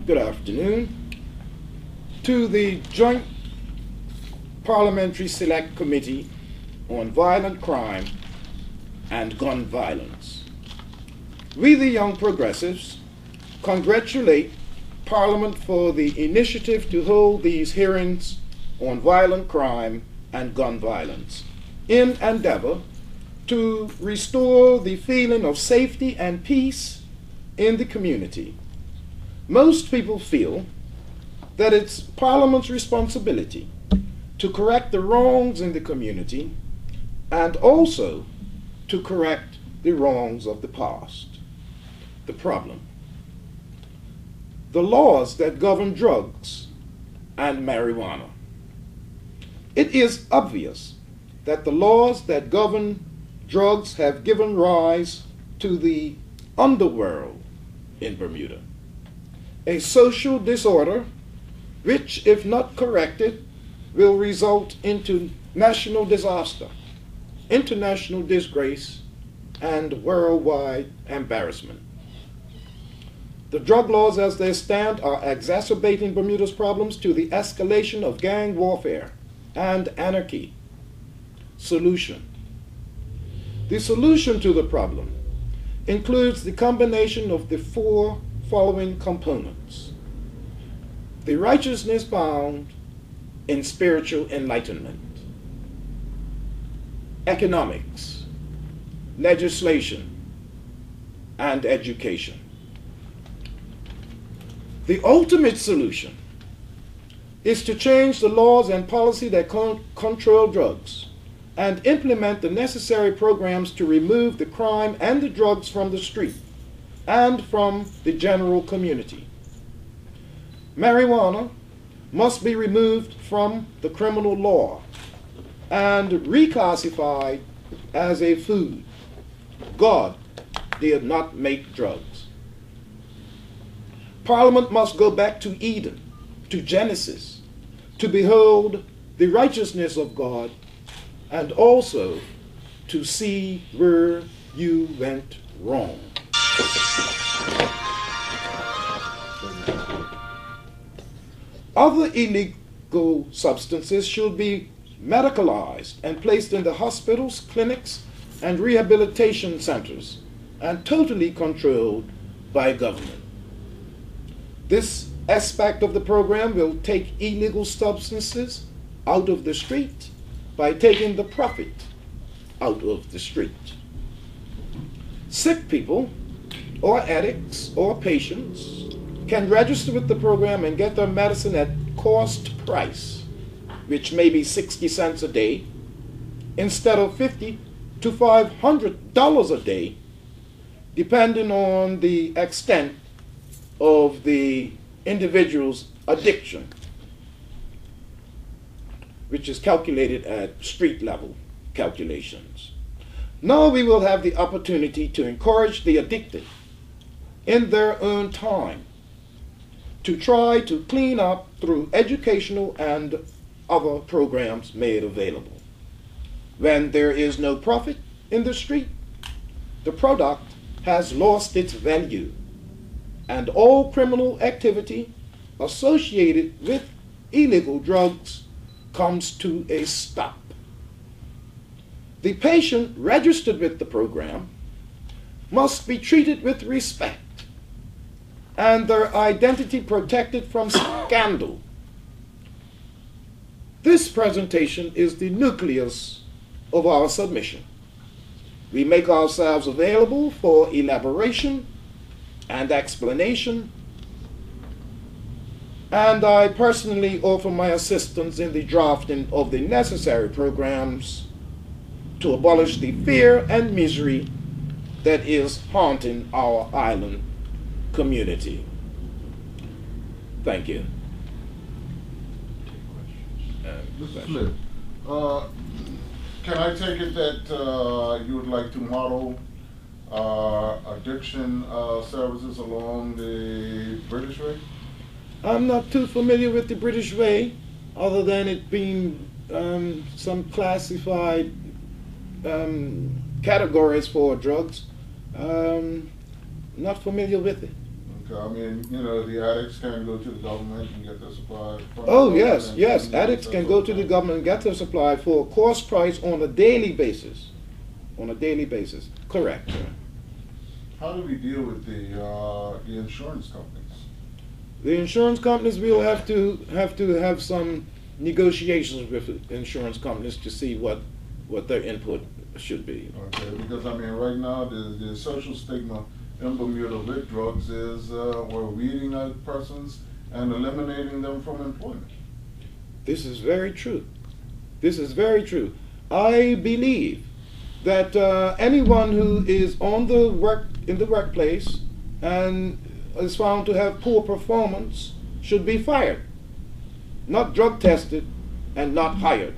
Good afternoon. To the Joint Parliamentary Select Committee on Violent Crime and Gun Violence. We, the Young Progressives, congratulate Parliament for the initiative to hold these hearings on violent crime and gun violence in endeavor to restore the feeling of safety and peace in the community. Most people feel that it's Parliament's responsibility to correct the wrongs in the community and also to correct the wrongs of the past. The problem: the laws that govern drugs and marijuana. It is obvious that the laws that govern drugs have given rise to the underworld in Bermuda, a social disorder which, if not corrected, will result into national disaster, international disgrace, and worldwide embarrassment. The drug laws as they stand are exacerbating Bermuda's problems to the escalation of gang warfare and anarchy. Solution. The solution to the problem includes the combination of the four following components: the righteousness found in spiritual enlightenment, economics, legislation, and education. The ultimate solution is to change the laws and policy that control drugs and implement the necessary programs to remove the crime and the drugs from the street and from the general community. Marijuana must be removed from the criminal law and reclassified as a food. God did not make drugs. Parliament must go back to Eden, to Genesis, to behold the righteousness of God and also to see where you went wrong. Other illegal substances should be medicalized and placed in the hospitals, clinics, and rehabilitation centers and totally controlled by government. This aspect of the program will take illegal substances out of the street by taking the profit out of the street. Sick people or addicts or patients can register with the program and get their medicine at cost price, which may be 60 cents a day, instead of $50 to $500 a day, depending on the extent of the individual's addiction, which is calculated at street level calculations. Now we will have the opportunity to encourage the addicted in their own time to try to clean up through educational and other programs made available. When there is no profit in the street, the product has lost its value, and all criminal activity associated with illegal drugs comes to a stop. The patient registered with the program must be treated with respect and their identity protected from scandal. This presentation is the nucleus of our submission. We make ourselves available for elaboration and explanation, and I personally offer my assistance in the drafting of the necessary programs to abolish the fear and misery that is haunting our island community. Thank you. Mr. Smith, can I take it that you would like to model addiction services along the British way? I'm not too familiar with the British way, other than it being some classified categories for drugs. Not familiar with it. I mean, you know, the addicts can go to the government and get their supply from the Oh, government yes, and yes. use Addicts that can sort go of to the thing. government and get their supply for a cost price on a daily basis. On a daily basis. Correct, sir. How do we deal with the insurance companies? The insurance companies will have to have some negotiations with insurance companies to see what their input should be. Okay, because I mean, right now, the social stigma in Bermuda with drugs is we're weeding out persons and eliminating them from employment. This is very true. This is very true. I believe that anyone who is in the workplace and is found to have poor performance should be fired, not drug tested and not hired.